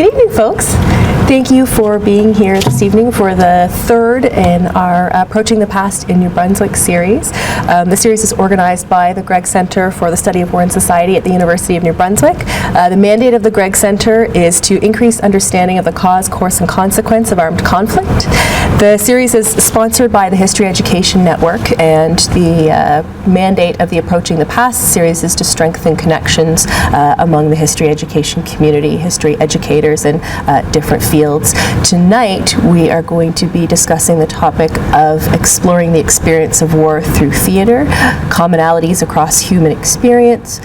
Good evening, folks. Thank you for being here this evening for the third in our Approaching the Past in New Brunswick series. The series is organized by the Gregg Center for the Study of War and Society at the University of New Brunswick. The mandate of the Gregg Center is to increase understanding of the cause, course, and consequence of armed conflict. The series is sponsored by the History Education Network, and the mandate of the Approaching the Past series is to strengthen connections among the history education community, history educators in different fields. Tonight, we are going to be discussing the topic of exploring the experience of war through theater, commonalities across human experience,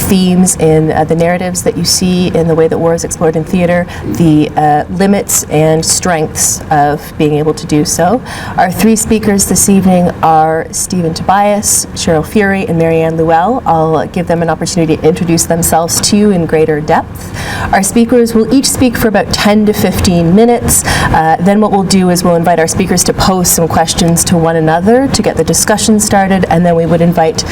themes in the narratives that you see in the way that war is explored in theater, the limits and strengths of being able to do so. Our three speakers this evening are Stephen Tobias, Cheryl Fury, and Marianne Llewell. I'll give them an opportunity to introduce themselves to you in greater depth. Our speakers will each speak for about 10 to 15 minutes. Then what we'll do is we'll invite our speakers to pose some questions to one another to get the discussion started, and then we would invite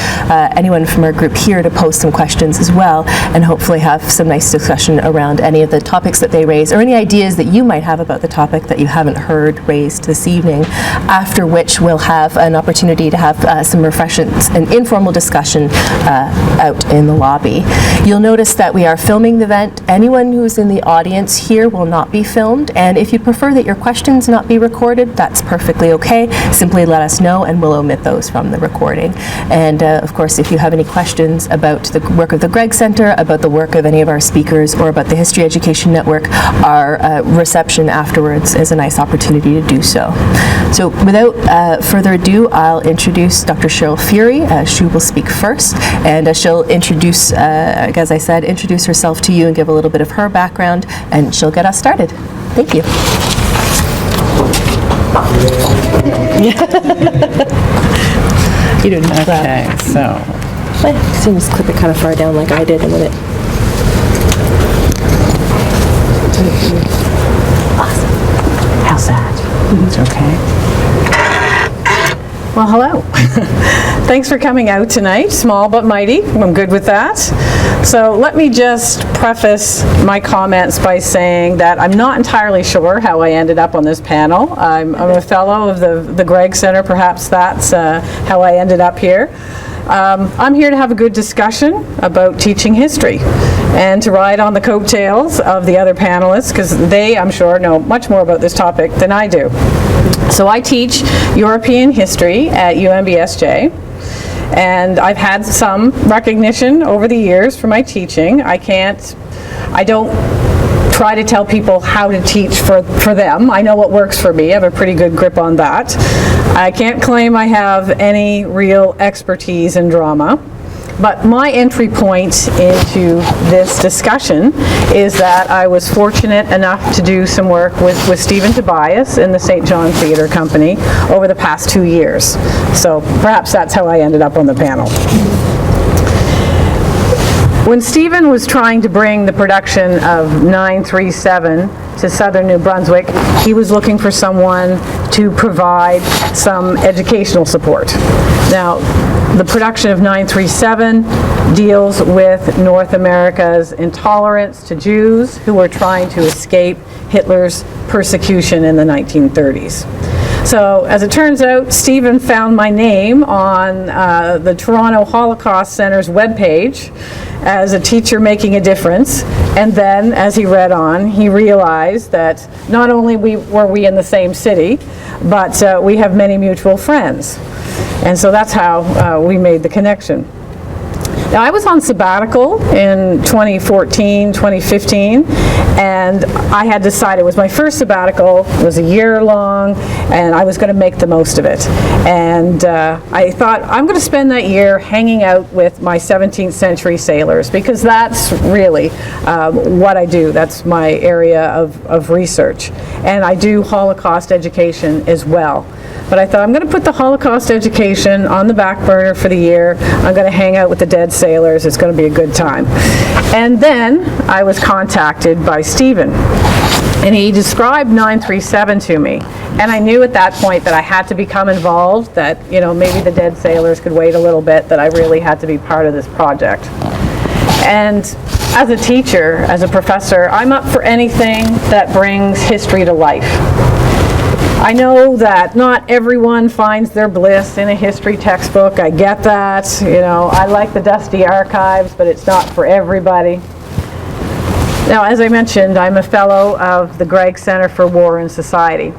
anyone from our group here to pose some questions as well, and hopefully have some nice discussion around any of the topics that they raise, or any ideas that you might have about the topic that you haven't heard raised this evening, after which we'll have an opportunity to have some refreshments and informal discussion out in the lobby. You'll notice that we are filming the event. Anyone who's in the audience here will not be filmed, and if you prefer that your questions not be recorded, that's perfectly okay. Simply let us know and we'll omit those from the recording. And of course, if you have any questions about the work of the Gregg Center, about the work of any of our speakers, or about the History Education Network, our reception afterwards is a nice opportunity to do so. So without further ado, I'll introduce Dr. Cheryl Fury. She will speak first, and she'll introduce, as I said, introduce herself to you and give a little bit of her background, and she'll get us started. Thank you. You didn't have that. Okay, so. You can just clip it kind of far down like I did, and then it. Awesome. How's that? It's okay. Well, hello. Thanks for coming out tonight, small but mighty. I'm good with that. So let me just preface my comments by saying that I'm not entirely sure how I ended up on this panel. I'm a fellow of the Gregg Center. Perhaps that's how I ended up here. I'm here to have a good discussion about teaching history and to ride on the coattails of the other panelists, because they, I'm sure, know much more about this topic than I do. So I teach European history at UMBSJ, and I've had some recognition over the years for my teaching. I don't try to tell people how to teach for them. I know what works for me. I have a pretty good grip on that. I can't claim I have any real expertise in drama. But my entry point into this discussion is that I was fortunate enough to do some work with Stephen Tobias in the Saint John Theatre Company over the past 2 years. So perhaps that's how I ended up on the panel. When Stephen was trying to bring the production of 937 to southern New Brunswick, he was looking for someone to provide some educational support. Now, the production of 937 deals with North America's intolerance to Jews who were trying to escape Hitler's persecution in the 1930s. So, as it turns out, Stephen found my name on the Toronto Holocaust Center's webpage as a teacher making a difference, and then, as he read on, he realized that not only were we in the same city, but we have many mutual friends. And so that's how we made the connection. Now, I was on sabbatical in 2014, 2015, and I had decided it was my first sabbatical. It was a year long, and I was going to make the most of it. And I thought, I'm going to spend that year hanging out with my 17th century sailors, because that's really what I do. That's my area of research. And I do Holocaust education as well. But I thought, I'm going to put the Holocaust education on the back burner for the year. I'm going to hang out with the dead sailors. It's going to be a good time. And then I was contacted by Stephen, and he described 937 to me. And I knew at that point that I had to become involved, that, you know, maybe the dead sailors could wait a little bit, that I really had to be part of this project. And as a teacher, as a professor, I'm up for anything that brings history to life. I know that not everyone finds their bliss in a history textbook. I get that. You know, I like the dusty archives, but it's not for everybody. Now, as I mentioned, I'm a fellow of the Gregg Center for War and Society.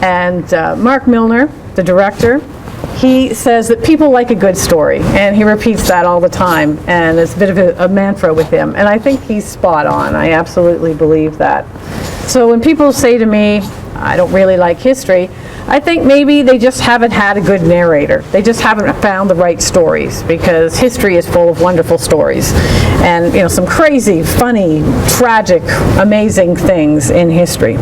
And Mark Milner, the director, he says that people like a good story, and he repeats that all the time, and it's a bit of a mantra with him, and I think he's spot on. I absolutely believe that. So when people say to me, I don't really like history, I think maybe they just haven't had a good narrator. They just haven't found the right stories, because history is full of wonderful stories, and you know, some crazy, funny, tragic, amazing things in history.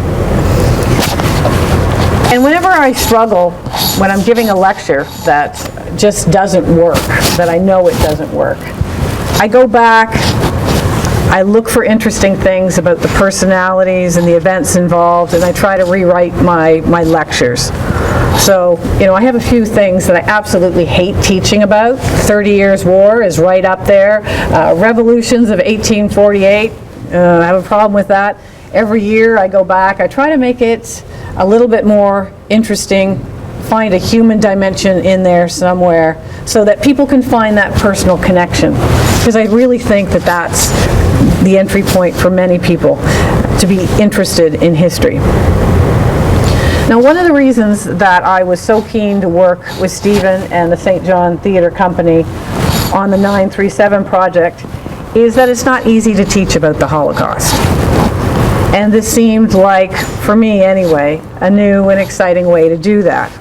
And whenever I struggle when I'm giving a lecture that just doesn't work, that I know it doesn't work, I go back, I look for interesting things about the personalities and the events involved, and I try to rewrite my lectures. So, you know, I have a few things that I absolutely hate teaching about. 30 Years' War is right up there. Revolutions of 1848, I have a problem with that. Every year I go back, I try to make it a little bit more interesting, find a human dimension in there somewhere so that people can find that personal connection. Because I really think that that's the entry point for many people to be interested in history. Now, one of the reasons that I was so keen to work with Stephen and the Saint John Theatre Company on the 937 project is that it's not easy to teach about the Holocaust. And this seemed like, for me anyway, a new and exciting way to do that.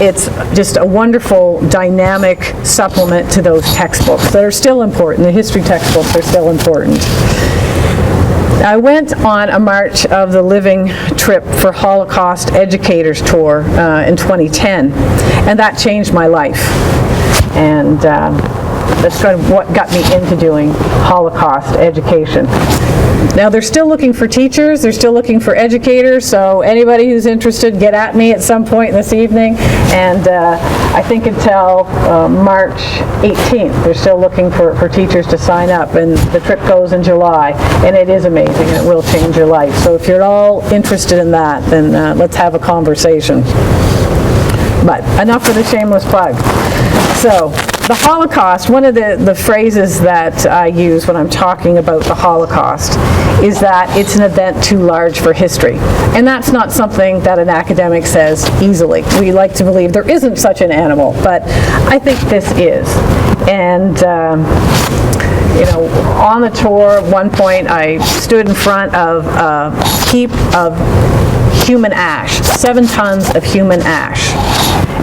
It's just a wonderful, dynamic supplement to those textbooks that are still important. The history textbooks are still important. I went on a March of the Living trip for Holocaust Educators Tour in 2010, and that changed my life. And that's kind of what got me into doing Holocaust education. Now, they're still looking for teachers, they're still looking for educators, so anybody who's interested, get at me at some point this evening. And I think until March 18th, they're still looking for teachers to sign up, and the trip goes in July, and it is amazing, and it will change your life. So if you're all interested in that, then let's have a conversation. But enough of the shameless plug. So, the Holocaust, one of the phrases that I use when I'm talking about the Holocaust is that it's an event too large for history. And that's not something that an academic says easily. We like to believe there isn't such an animal, but I think this is. And you know, on the tour, at one point I stood in front of a heap of human ash, 7 tons of human ash.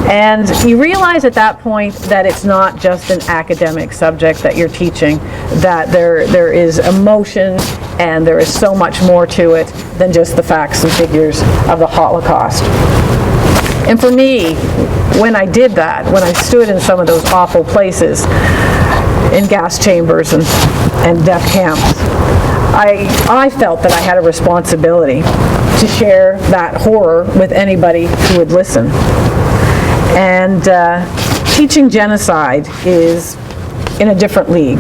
And you realize at that point that it's not just an academic subject that you're teaching, that there is emotion and there is so much more to it than just the facts and figures of the Holocaust. And for me, when I did that, when I stood in some of those awful places, in gas chambers and death camps, I felt that I had a responsibility to share that horror with anybody who would listen. And teaching genocide is in a different league,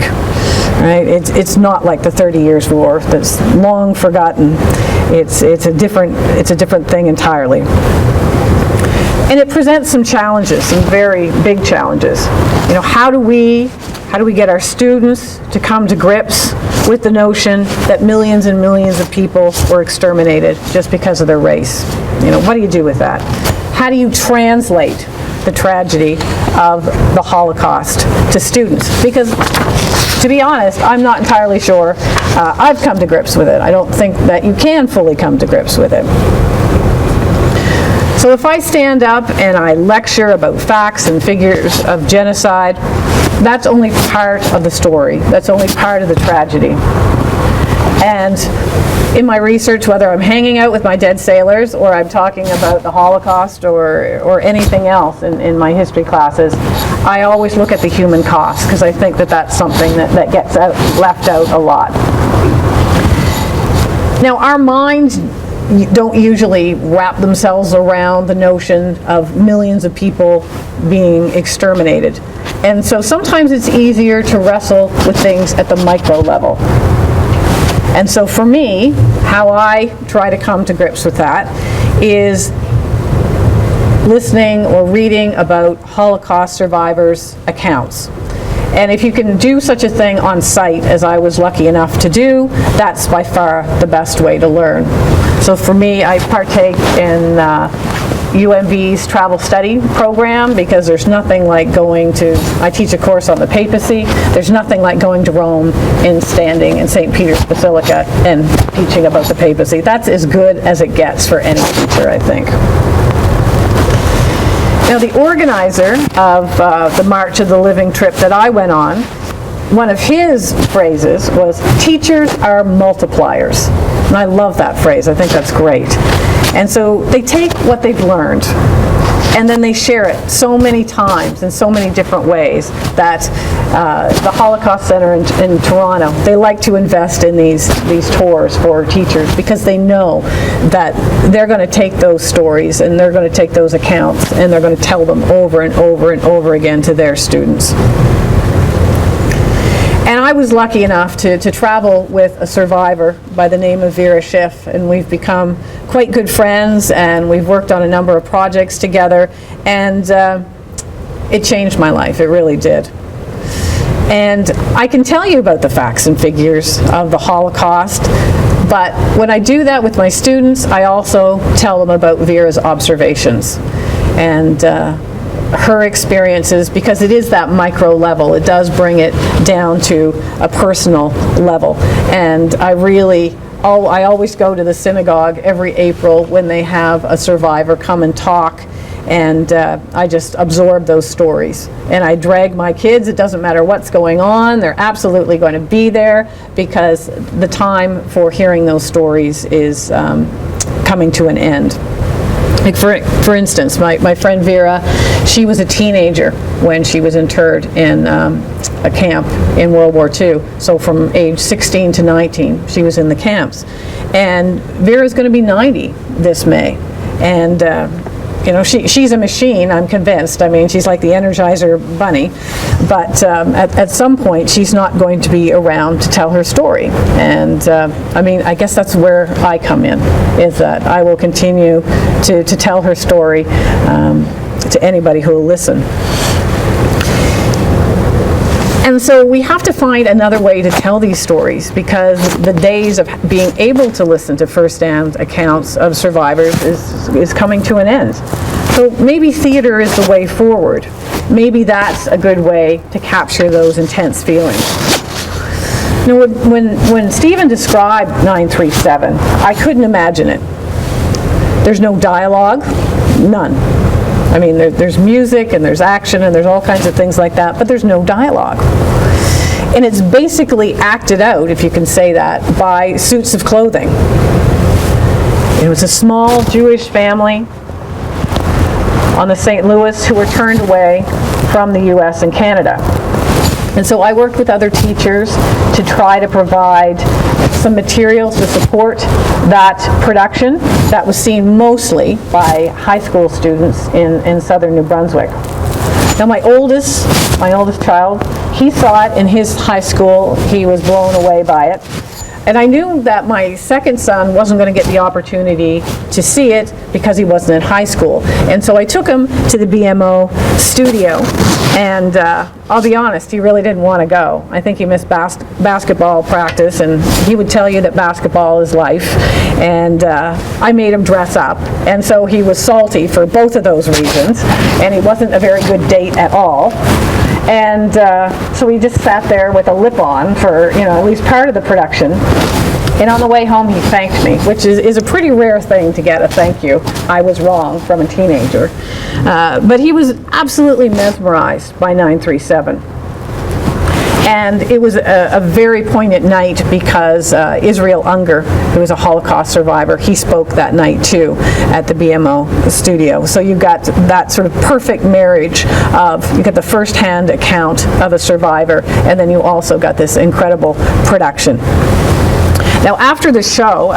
right? It's not like the 30 Years' War that's long forgotten. It's a different thing entirely. And it presents some challenges, some very big challenges. You know, how do we get our students to come to grips with the notion that millions and millions of people were exterminated just because of their race? You know, what do you do with that? How do you translate the tragedy of the Holocaust to students? Because, to be honest, I'm not entirely sure I've come to grips with it. I don't think that you can fully come to grips with it. So if I stand up and I lecture about facts and figures of genocide, that's only part of the story. That's only part of the tragedy. And in my research, whether I'm hanging out with my dead sailors or I'm talking about the Holocaust or anything else in my history classes, I always look at the human cost, because I think that that's something that gets left out a lot. Now, our minds don't usually wrap themselves around the notion of millions of people being exterminated. And so sometimes it's easier to wrestle with things at the micro level. And so for me, how I try to come to grips with that is listening or reading about Holocaust survivors' accounts. And if you can do such a thing on site, as I was lucky enough to do, that's by far the best way to learn. So for me, I partake in UMB's travel study program, because there's nothing like going to, I teach a course on the papacy, there's nothing like going to Rome and standing in St. Peter's Basilica and teaching about the papacy. That's as good as it gets for any teacher, I think. Now, the organizer of the March of the Living trip that I went on, one of his phrases was, "Teachers are multipliers." And I love that phrase. I think that's great. And so they take what they've learned, and then they share it so many times in so many different ways that the Holocaust Center in Toronto, they like to invest in these tours for teachers, because they know that they're going to take those stories and they're going to take those accounts and they're going to tell them over and over and over again to their students. And I was lucky enough to travel with a survivor by the name of Vera Schiff, and we've become quite good friends, and we've worked on a number of projects together, and it changed my life. It really did. And I can tell you about the facts and figures of the Holocaust, but when I do that with my students, I also tell them about Vera's observations and her experiences, because it is that micro level. It does bring it down to a personal level. And I always go to the synagogue every April when they have a survivor come and talk, and I just absorb those stories. And I drag my kids. It doesn't matter what's going on. They're absolutely going to be there, because the time for hearing those stories is coming to an end. Like for instance, my friend Vera, she was a teenager when she was interred in a camp in World War II. So from age 16 to 19, she was in the camps. And Vera's going to be 90 this May. And you know, she's a machine, I'm convinced. I mean, she's like the Energizer bunny. But at some point, she's not going to be around to tell her story. And I mean, I guess that's where I come in, is that I will continue to tell her story to anybody who will listen. And so we have to find another way to tell these stories, because the days of being able to listen to first-hand accounts of survivors is coming to an end. So maybe theater is the way forward. Maybe that's a good way to capture those intense feelings. Now, when Stephen described 937, I couldn't imagine it. There's no dialogue, none. I mean, there's music and there's action and there's all kinds of things like that, but there's no dialogue. And it's basically acted out, if you can say that, by suits of clothing. It was a small Jewish family on the St. Louis who were turned away from the US and Canada. And so I worked with other teachers to try to provide some materials to support that production that was seen mostly by high school students in southern New Brunswick. Now my oldest child, he saw it in his high school. He was blown away by it. And I knew that my second son wasn't going to get the opportunity to see it because he wasn't in high school. And so I took him to the BMO studio, and I'll be honest, he really didn't want to go. I think he missed basketball practice, and he would tell you that basketball is life. And I made him dress up, and so he was salty for both of those reasons, and he wasn't a very good date at all. And so we just sat there with a lip on for, at least part of the production. And on the way home, he thanked me, which is a pretty rare thing to get a thank you. I was wrong from a teenager. But he was absolutely mesmerized by 937. And it was a very poignant night because Israel Unger, who was a Holocaust survivor, he spoke that night too at the BMO studio. So you got that sort of perfect marriage of, you got the first-hand account of a survivor, and then you also got this incredible production. Now after the show,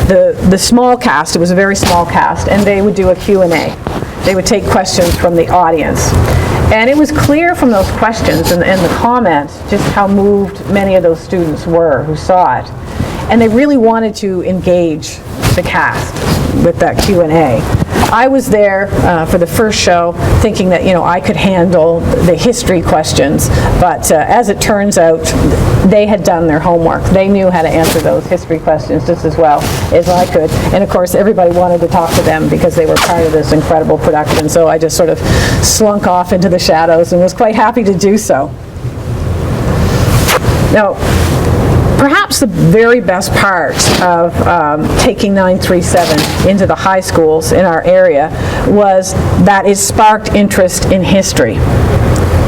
the small cast, it was a very small cast, and they would do a Q&A. they would take questions from the audience. And it was clear from those questions and the comments just how moved many of those students were who saw it. And they really wanted to engage the cast with that Q&A. I was there for the first show thinking that, I could handle the history questions, but as it turns out, they had done their homework. They knew how to answer those history questions just as well as I could. And of course, everybody wanted to talk to them because they were part of this incredible production, so I just sort of slunk off into the shadows and was quite happy to do so. Now, perhaps the very best part of taking 937 into the high schools in our area was that it sparked interest in history,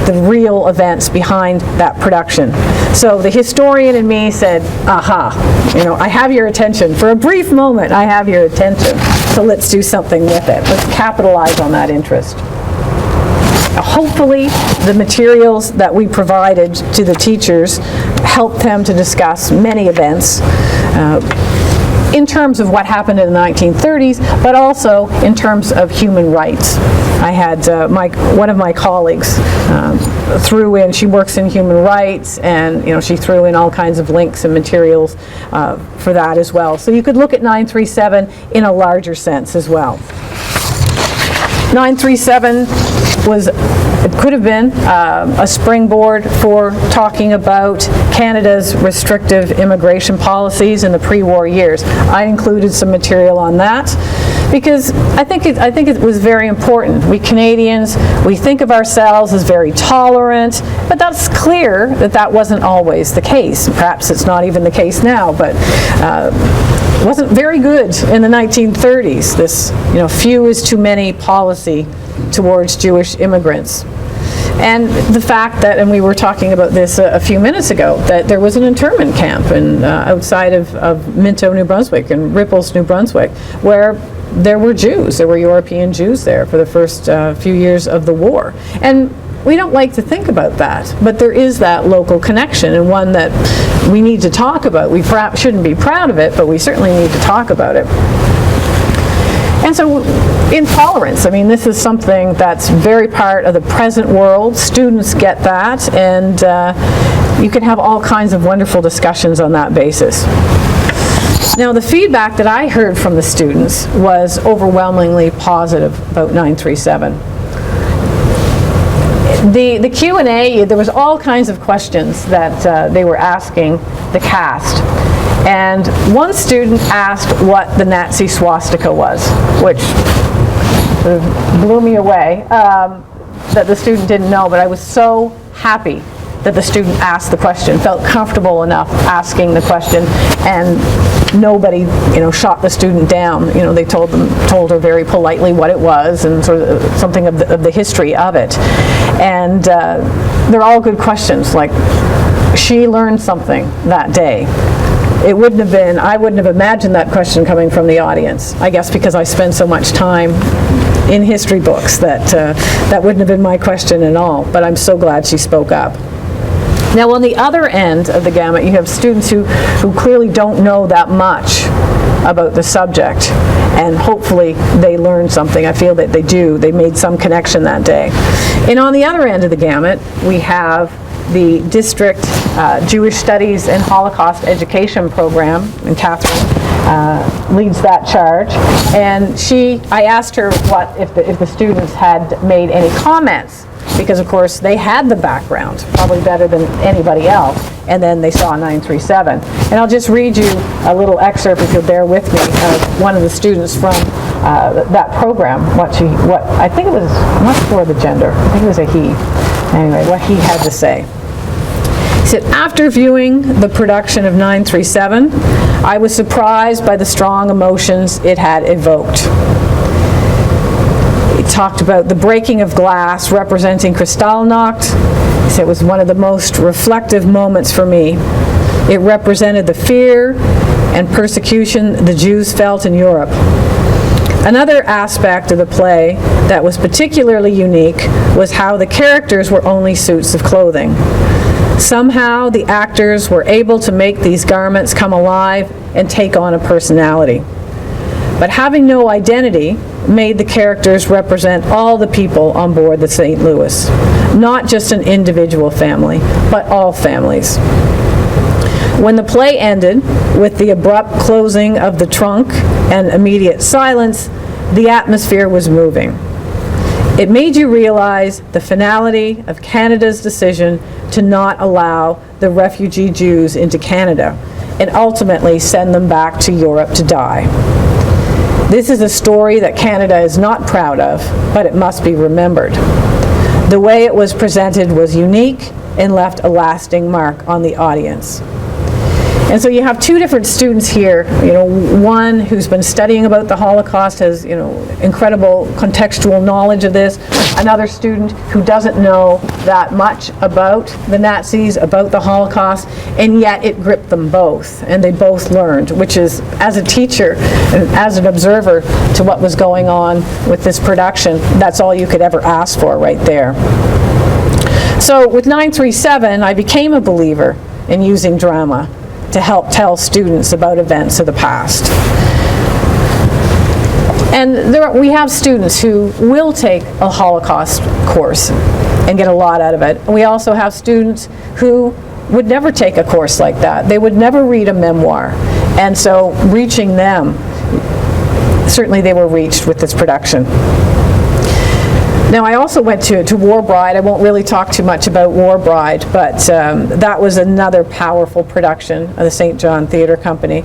the real events behind that production. So the historian in me said, aha, I have your attention. For a brief moment, I have your attention, so let's do something with it. Let's capitalize on that interest. Hopefully, the materials that we provided to the teachers helped them to discuss many events in terms of what happened in the 1930s, but also in terms of human rights. I had one of my colleagues threw in, she works in human rights, and she threw in all kinds of links and materials for that as well. So you could look at 937 in a larger sense as well. 937 could have been a springboard for talking about Canada's restrictive immigration policies in the pre-war years. I included some material on that because I think it was very important. We Canadians, we think of ourselves as very tolerant, but that's clear that wasn't always the case. Perhaps it's not even the case now, but it wasn't very good in the 1930s, this few is too many policy towards Jewish immigrants. And the fact that, and we were talking about this a few minutes ago, that there was an internment camp outside of Minto, New Brunswick, and Ripples, New Brunswick, where there were Jews, there were European Jews there for the first few years of the war. And we don't like to think about that, but there is that local connection, and one that we need to talk about. We perhaps shouldn't be proud of it, but we certainly need to talk about it. And so intolerance, this is something that's very part of the present world. Students get that, and you can have all kinds of wonderful discussions on that basis. Now, the feedback that I heard from the students was overwhelmingly positive about 937. The Q&A, there was all kinds of questions that they were asking the cast. And one student asked what the Nazi swastika was, which sort of blew me away that the student didn't know, but I was so happy that the student asked the question, felt comfortable enough asking the question, and nobody, shot the student down. They told her very politely what it was and sort of something of the history of it. And they're all good questions, like she learned something that day. I wouldn't have imagined that question coming from the audience. I guess because I spend so much time in history books that wouldn't have been my question at all, but I'm so glad she spoke up. Now, on the other end of the gamut, you have students who clearly don't know that much about the subject, and hopefully they learned something. I feel that they do. They made some connection that day. And on the other end of the gamut, we have the District Jewish Studies and Holocaust Education Program, and Catherine leads that charge. And I asked her if the students had made any comments, because of course they had the background, probably better than anybody else, and then they saw 937. And I'll just read you a little excerpt, if you'll bear with me, of one of the students from that program, what I think it was, I'm not sure the gender, I think it was a he. Anyway, what he had to say. He said, after viewing the production of 937, I was surprised by the strong emotions it had evoked. He talked about the breaking of glass representing Kristallnacht. He said it was one of the most reflective moments for me. It represented the fear and persecution the Jews felt in Europe. Another aspect of the play that was particularly unique was how the characters were only suits of clothing. Somehow the actors were able to make these garments come alive and take on a personality. But having no identity made the characters represent all the people on board the St. Louis, not just an individual family, but all families. When the play ended with the abrupt closing of the trunk and immediate silence, the atmosphere was moving. It made you realize the finality of Canada's decision to not allow the refugee Jews into Canada and ultimately send them back to Europe to die. This is a story that Canada is not proud of, but it must be remembered. The way it was presented was unique and left a lasting mark on the audience. And so you have two different students here, one who's been studying about the Holocaust, has, incredible contextual knowledge of this, another student who doesn't know that much about the Nazis, about the Holocaust, and yet it gripped them both, and they both learned, which is, as a teacher and as an observer to what was going on with this production, that's all you could ever ask for right there. So with 937, I became a believer in using drama to help tell students about events of the past. And we have students who will take a Holocaust course and get a lot out of it. And we also have students who would never take a course like that. They would never read a memoir. And so reaching them, certainly they were reached with this production. Now, I also went to War Bride. I won't really talk too much about War Bride, but that was another powerful production of the Saint John Theatre Company.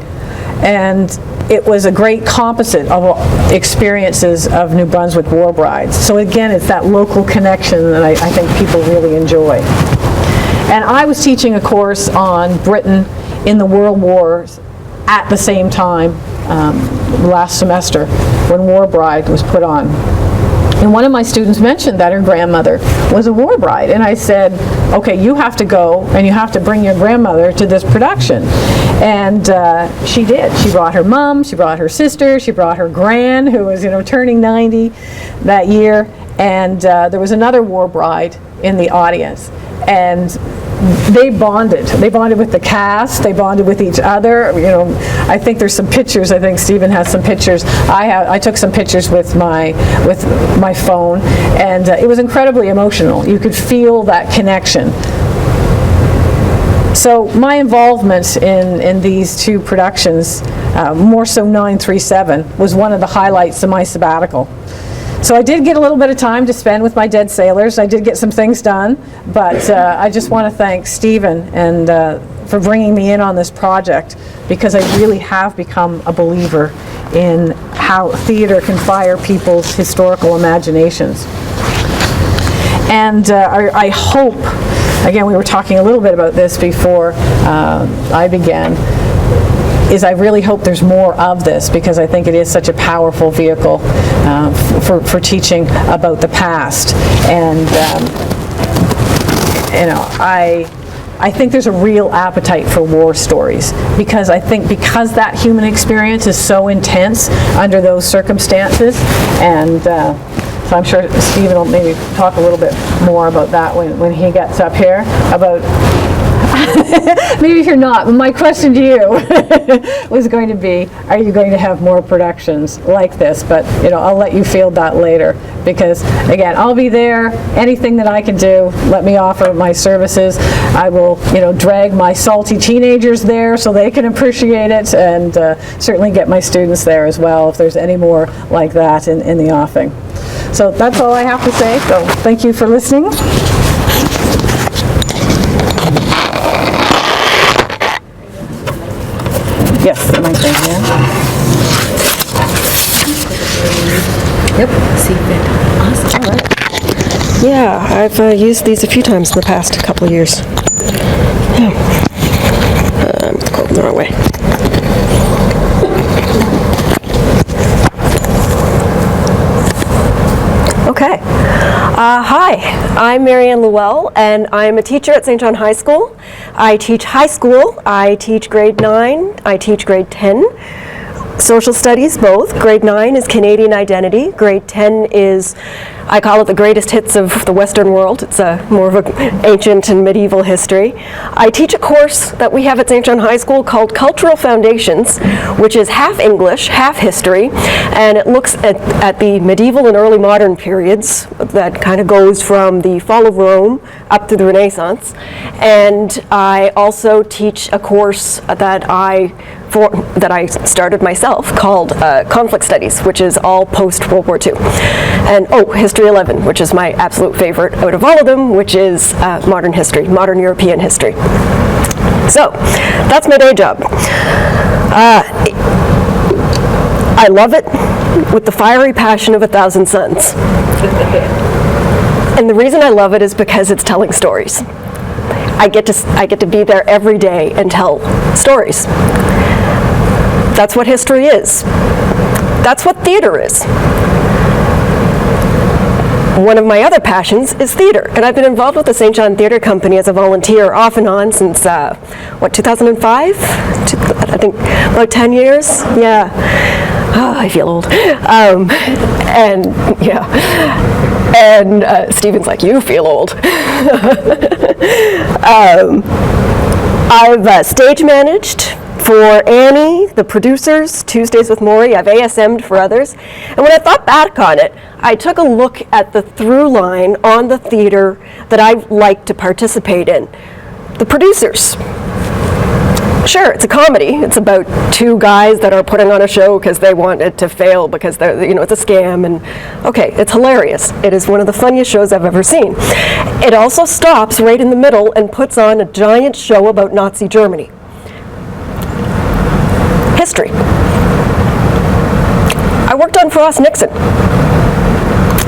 And it was a great composite of experiences of New Brunswick War Brides. So again, it's that local connection that I think people really enjoy. And I was teaching a course on Britain in the World Wars at the same time last semester when War Bride was put on. And one of my students mentioned that her grandmother was a war bride. And I said, okay, you have to go and you have to bring your grandmother to this production. And she did. She brought her mom, she brought her sister, she brought her gran, who was turning 90 that year. And there was another war bride in the audience. And they bonded. They bonded with the cast. They bonded with each other. I think there's some pictures. I think Stephen has some pictures. I took some pictures with my phone, and it was incredibly emotional. You could feel that connection. So my involvement in these two productions, more so 937, was one of the highlights of my sabbatical. So I did get a little bit of time to spend with my dead sailors. I did get some things done, but I just want to thank Stephen and for bringing me in on this project, because I really have become a believer in how theater can fire people's historical imaginations. And I hope, again, we were talking a little bit about this before I began, is I really hope there's more of this, because I think it is such a powerful vehicle for teaching about the past. And I think there's a real appetite for war stories, because I think because that human experience is so intense under those circumstances, and so I'm sure Stephen will maybe talk a little bit more about that when he gets up here, about maybe if you're not, my question to you was going to be, are you going to have more productions like this? But I'll let you field that later, because again, I'll be there. Anything that I can do, let me offer my services. I will drag my salty teenagers there so they can appreciate it, and certainly get my students there as well if there's any more like that in the offing. So that's all I have to say. So thank you for listening. Yes, the mic right here. Yep. See fit. Awesome. All right. Yeah, I've used these a few times in the past couple of years. Yeah. I'm going the wrong way. Okay. Hi, I'm Marianne Llewell, and I'm a teacher at Saint John High School. I teach high school. I teach grade 9. I teach grade 10. social studies, both. Grade 9 is Canadian identity. Grade 10 is, I call it the greatest hits of the Western world. It's more of an ancient and medieval history. I teach a course that we have at Saint John High School called Cultural Foundations, which is half English, half history, and it looks at the medieval and early modern periods that kind of goes from the fall of Rome up through the Renaissance. And I also teach a course that I started myself called Conflict Studies, which is all post-World War II. And History 11, which is my absolute favorite out of all of them, which is modern history, modern European history. So, that's my day job. I love it with the fiery passion of 1,000 suns. And the reason I love it is because it's telling stories. I get to be there every day and tell stories. That's what history is. That's what theater is. One of my other passions is theater, and I've been involved with the Saint John Theatre Company as a volunteer off and on since, 2005? I think about 10 years, yeah. Oh, I feel old. And Stephen's like, you feel old. I've stage managed for Annie, the producers, Tuesdays with Maury. I've ASM'd for others. And when I thought back on it, I took a look at the through line on the theater that I like to participate in. The producers. Sure, it's a comedy. It's about two guys that are putting on a show because they want it to fail because it's a scam, and okay, it's hilarious. It is one of the funniest shows I've ever seen. It also stops right in the middle and puts on a giant show about Nazi Germany. History. I worked on Frost Nixon.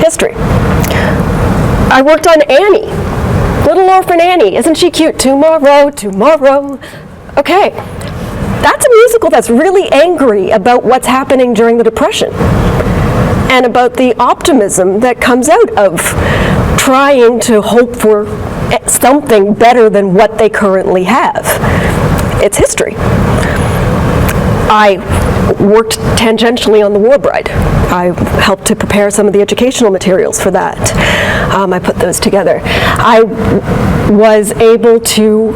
History. I worked on Annie. Little Orphan Annie. Isn't she cute? Tomorrow, tomorrow. Okay, that's a musical that's really angry about what's happening during the Depression and about the optimism that comes out of trying to hope for something better than what they currently have. It's history. I worked tangentially on The War Bride. I helped to prepare some of the educational materials for that. I put those together. I was able to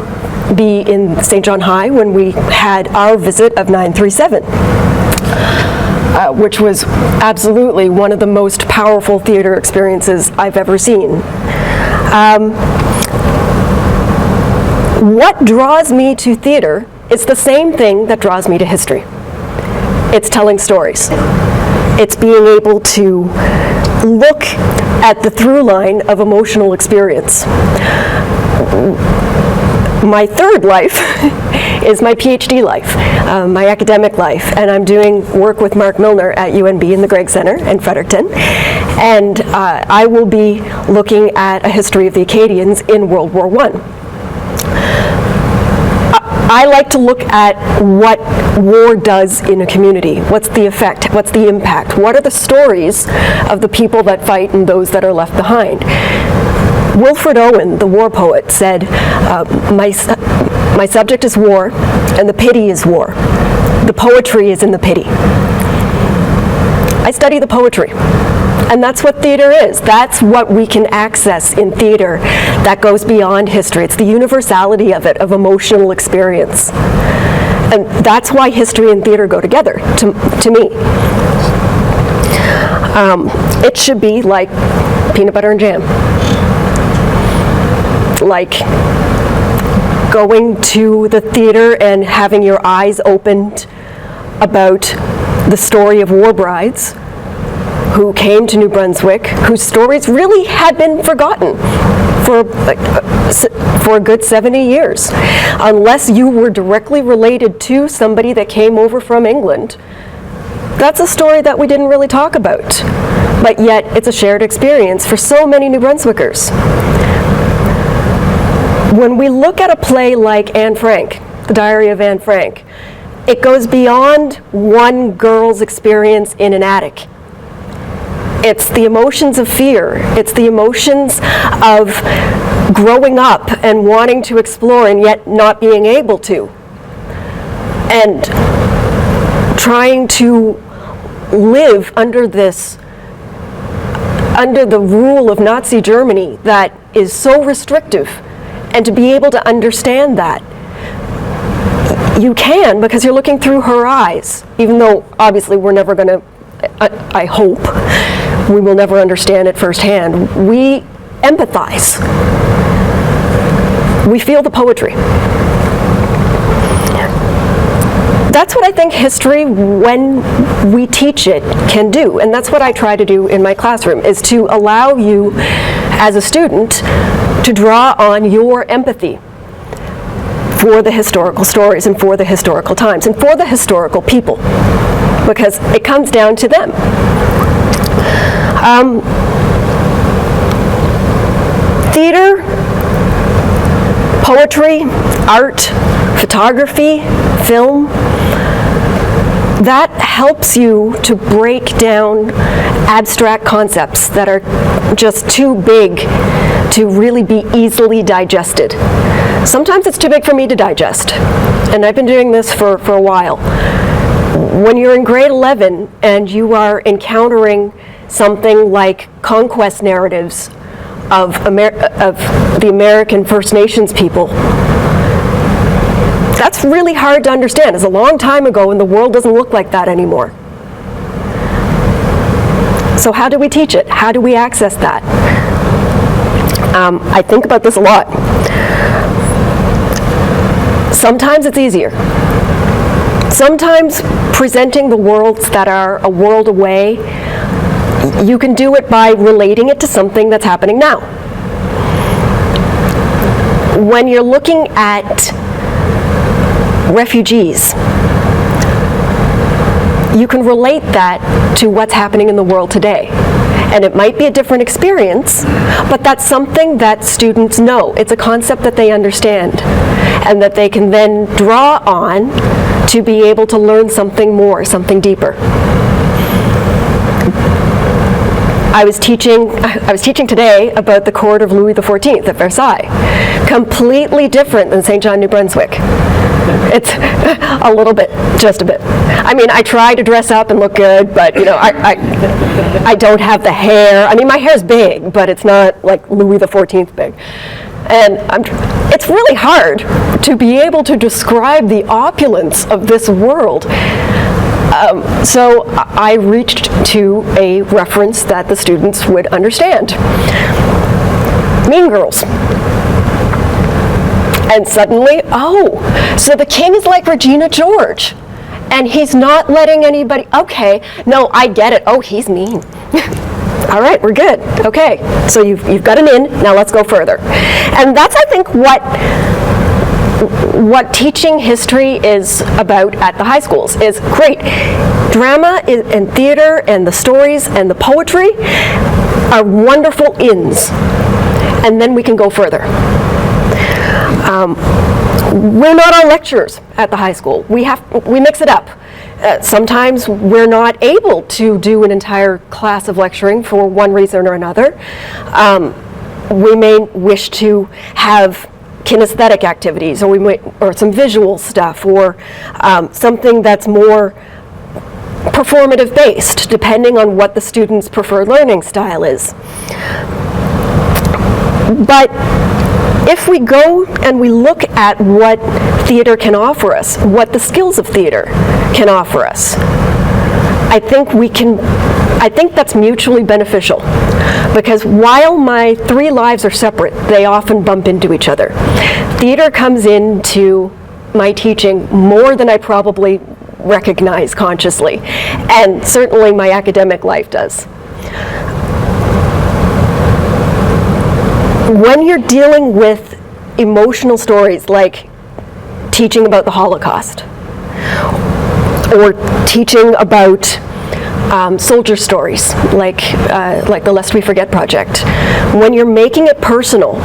be in Saint John High when we had our visit of 937, which was absolutely one of the most powerful theater experiences I've ever seen. What draws me to theater is the same thing that draws me to history. It's telling stories. It's being able to look at the through line of emotional experience. My third life is my PhD life, my academic life, and I'm doing work with Mark Milner at UNB in the Gregg Center in Fredericton, and I will be looking at a history of the Acadians in World War I. I like to look at what war does in a community. What's the effect? What's the impact? What are the stories of the people that fight and those that are left behind? Wilfred Owen, the war poet, said, my subject is war, and the pity is war. The poetry is in the pity. I study the poetry, and that's what theater is. That's what we can access in theater that goes beyond history. It's the universality of it, of emotional experience. And that's why history and theater go together, to me. It should be like peanut butter and jam. Like going to the theater and having your eyes opened about the story of war brides who came to New Brunswick, whose stories really had been forgotten for a good 70 years. Unless you were directly related to somebody that came over from England, that's a story that we didn't really talk about. But yet, it's a shared experience for so many New Brunswickers. When we look at a play like Anne Frank, The Diary of Anne Frank, it goes beyond one girl's experience in an attic. It's the emotions of fear. It's the emotions of growing up and wanting to explore and yet not being able to. And trying to live under the rule of Nazi Germany that is so restrictive, and to be able to understand that. You can, because you're looking through her eyes, even though obviously we're never going to, I hope, we will never understand it firsthand. We empathize. We feel the poetry. That's what I think history, when we teach it, can do. And that's what I try to do in my classroom, is to allow you, as a student, to draw on your empathy for the historical stories and for the historical times and for the historical people, because it comes down to them. Theater, poetry, art, photography, film, that helps you to break down abstract concepts that are just too big to really be easily digested. Sometimes it's too big for me to digest, and I've been doing this for a while. When you're in grade 11 and you are encountering something like conquest narratives of the American First Nations people, that's really hard to understand. It's a long time ago and the world doesn't look like that anymore. So how do we teach it? How do we access that? I think about this a lot. Sometimes it's easier. Sometimes presenting the worlds that are a world away, you can do it by relating it to something that's happening now. When you're looking at refugees, you can relate that to what's happening in the world today. And it might be a different experience, but that's something that students know. It's a concept that they understand and that they can then draw on to be able to learn something more, something deeper. I was teaching today about the court of Louis XIV at Versailles. Completely different than Saint John, New Brunswick. It's a little bit, just a bit. I mean, I try to dress up and look good, but you know, I don't have the hair. I mean, my hair's big, but it's not like Louis XIV big. And it's really hard to be able to describe the opulence of this world. So I reached to a reference that the students would understand. Mean Girls. And suddenly, oh, so the king is like Regina George, and he's not letting anybody, okay, no, I get it, oh, he's mean. All right, we're good, okay, so you've got an in, now let's go further. And that's, I think, what teaching history is about at the high schools is great. Drama and theater and the stories and the poetry are wonderful ins, and then we can go further. We're not on lectures at the high school. We mix it up. Sometimes we're not able to do an entire class of lecturing for one reason or another. We may wish to have kinesthetic activities, or some visual stuff, or something that's more performative based, depending on what the student's preferred learning style is. But if we go and we look at what theater can offer us, what the skills of theater can offer us, I think that's mutually beneficial, because while my three lives are separate, they often bump into each other. Theater comes into my teaching more than I probably recognize consciously, and certainly my academic life does. When you're dealing with emotional stories like teaching about the Holocaust or teaching about soldier stories like the Lest We Forget Project, when you're making it personal,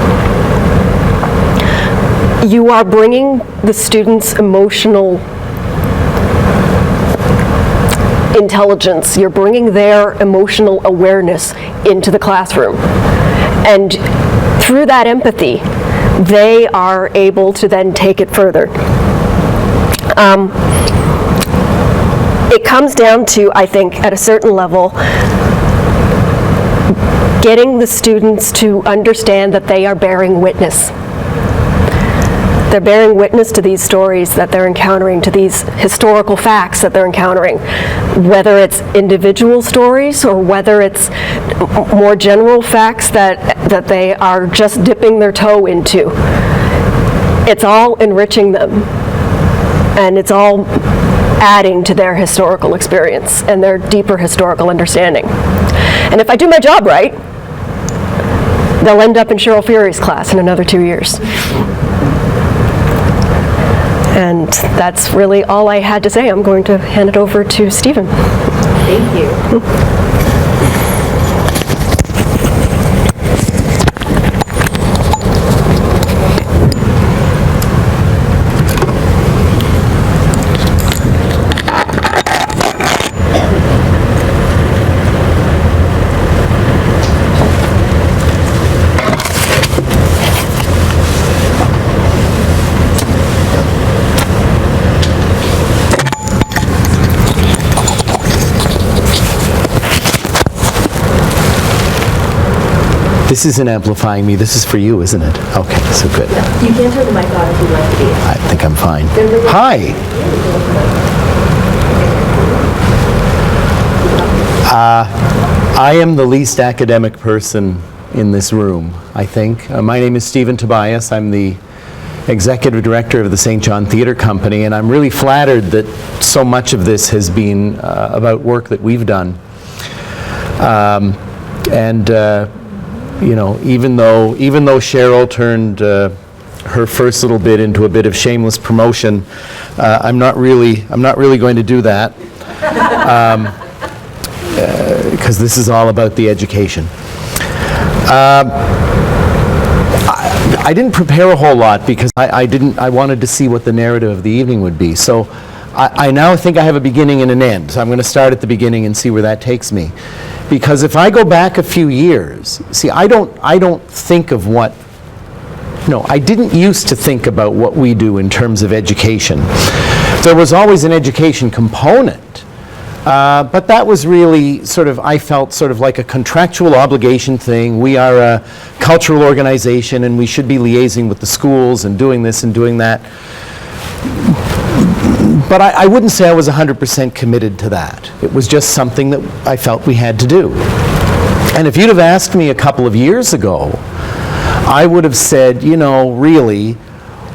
you are bringing the students' emotional intelligence, you're bringing their emotional awareness into the classroom. And through that empathy, they are able to then take it further. it comes down to, I think, at a certain level, getting the students to understand that they are bearing witness. They're bearing witness to these stories that they're encountering, to these historical facts that they're encountering, whether it's individual stories or whether it's more general facts that they are just dipping their toe into. It's all enriching them, and it's all adding to their historical experience and their deeper historical understanding. And if I do my job right, they'll end up in Cheryl Furey's class in another 2 years. And that's really all I had to say. I'm going to hand it over to Stephen. Thank you. This isn't amplifying me. This is for you, isn't it? Okay, so good. You can turn the mic on if you'd like to be. I think I'm fine. Hi. I am the least academic person in this room, I think. My name is Stephen Tobias. I'm the executive director of the Saint John Theatre Company, and I'm really flattered that so much of this has been about work that we've done. You know, even though Cheryl turned her first little bit into a bit of shameless promotion, I'm not really going to do that, because this is all about the education. I didn't prepare a whole lot because I wanted to see what the narrative of the evening would be. So I now think I have a beginning and an end. So I'm going to start at the beginning and see where that takes me. Because if I go back a few years, see, I don't think of what, no, I didn't used to think about what we do in terms of education. There was always an education component, but that was really sort of, I felt sort of like a contractual obligation thing. We are a cultural organization and we should be liaising with the schools and doing this and doing that. But I wouldn't say I was 100% committed to that. It was just something that I felt we had to do. And if you'd have asked me a couple of years ago, I would have said, you know, really,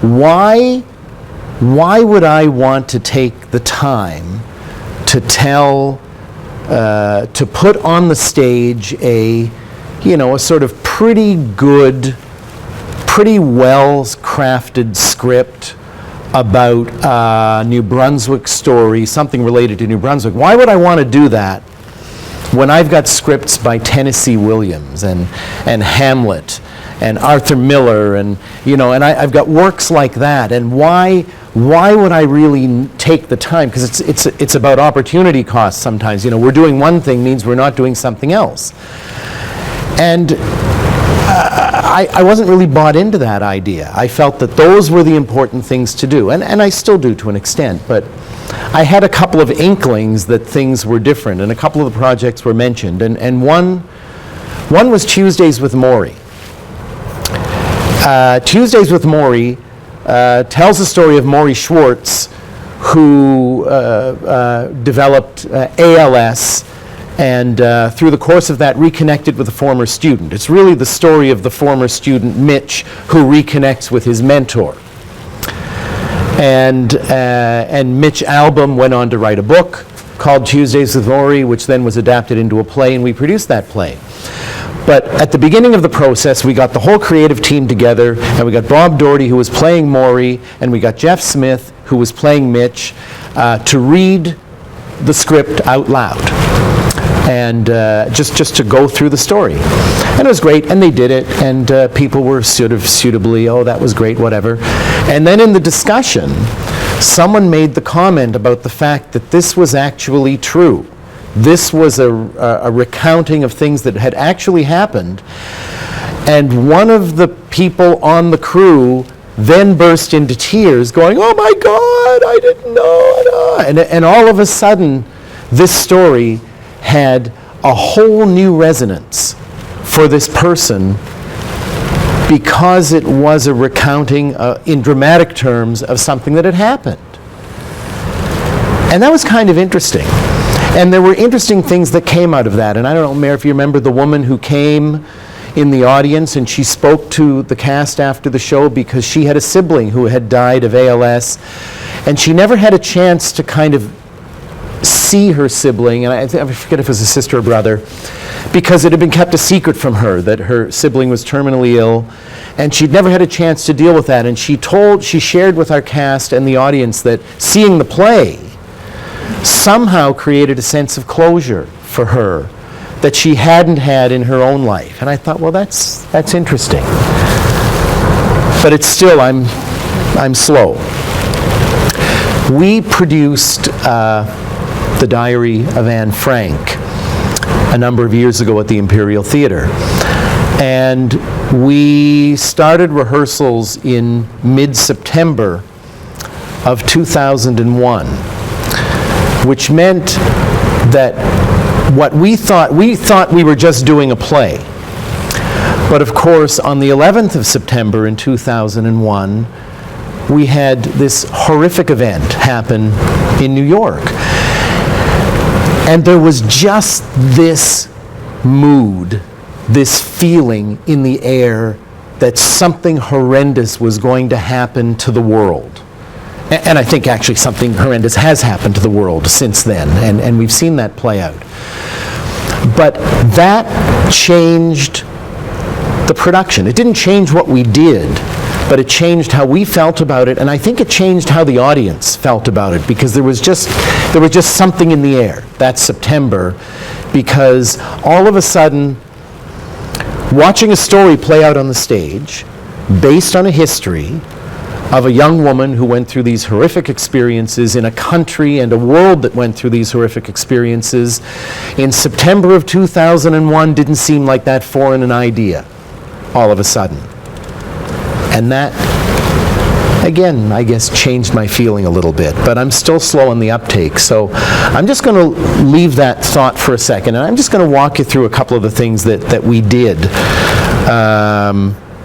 why would I want to take the time to tell, to put on the stage a sort of pretty good, pretty well-crafted script about New Brunswick story, something related to New Brunswick. Why would I want to do that when I've got scripts by Tennessee Williams and Hamlet and Arthur Miller and I've got works like that? And why would I really take the time? Because it's about opportunity cost sometimes. We're doing one thing means we're not doing something else. And I wasn't really bought into that idea. I felt that those were the important things to do, and I still do to an extent, but I had a couple of inklings that things were different, and a couple of the projects were mentioned, and one was Tuesdays with Maury. Tuesdays with Maury tells the story of Maury Schwartz, who developed ALS, and through the course of that reconnected with a former student. It's really the story of the former student, Mitch, who reconnects with his mentor. And Mitch Albom went on to write a book called Tuesdays with Maury, which then was adapted into a play, and we produced that play. But at the beginning of the process, we got the whole creative team together, and we got Bob Doherty, who was playing Maury, and we got Jeff Smith, who was playing Mitch, to read the script out loud. And just to go through the story. And it was great, and they did it, and people were sort of suitably, oh, that was great, whatever. And then in the discussion, someone made the comment about the fact that this was actually true. This was a recounting of things that had actually happened. And one of the people on the crew then burst into tears going, "Oh my God, I didn't know." And all of a sudden, this story had a whole new resonance for this person because it was a recounting in dramatic terms of something that had happened. And that was kind of interesting. And there were interesting things that came out of that. And I don't know, Mayor, if you remember the woman who came in the audience and she spoke to the cast after the show because she had a sibling who had died of ALS, and she never had a chance to kind of see her sibling, and I forget if it was a sister or brother, because it had been kept a secret from her that her sibling was terminally ill, and she'd never had a chance to deal with that. And she shared with our cast and the audience that seeing the play somehow created a sense of closure for her that she hadn't had in her own life. And I thought, well, that's interesting. But it's still, I'm slow. We produced The Diary of Anne Frank a number of years ago at the Imperial Theatre. And we started rehearsals in mid-September of 2001, which meant that what we thought we were just doing a play. But of course, on the 11th of September in 2001, we had this horrific event happen in New York. And there was just this mood, this feeling in the air that something horrendous was going to happen to the world. And I think actually something horrendous has happened to the world since then, and we've seen that play out. But that changed the production. It didn't change what we did, but it changed how we felt about it, and I think it changed how the audience felt about it, because there was just something in the air that September, because all of a sudden, watching a story play out on the stage based on a history of a young woman who went through these horrific experiences in a country and a world that went through these horrific experiences in September of 2001 didn't seem like that foreign an idea all of a sudden. And that, again, I guess changed my feeling a little bit, but I'm still slow on the uptake. So I'm just going to leave that thought for a second, and I'm just going to walk you through a couple of the things that we did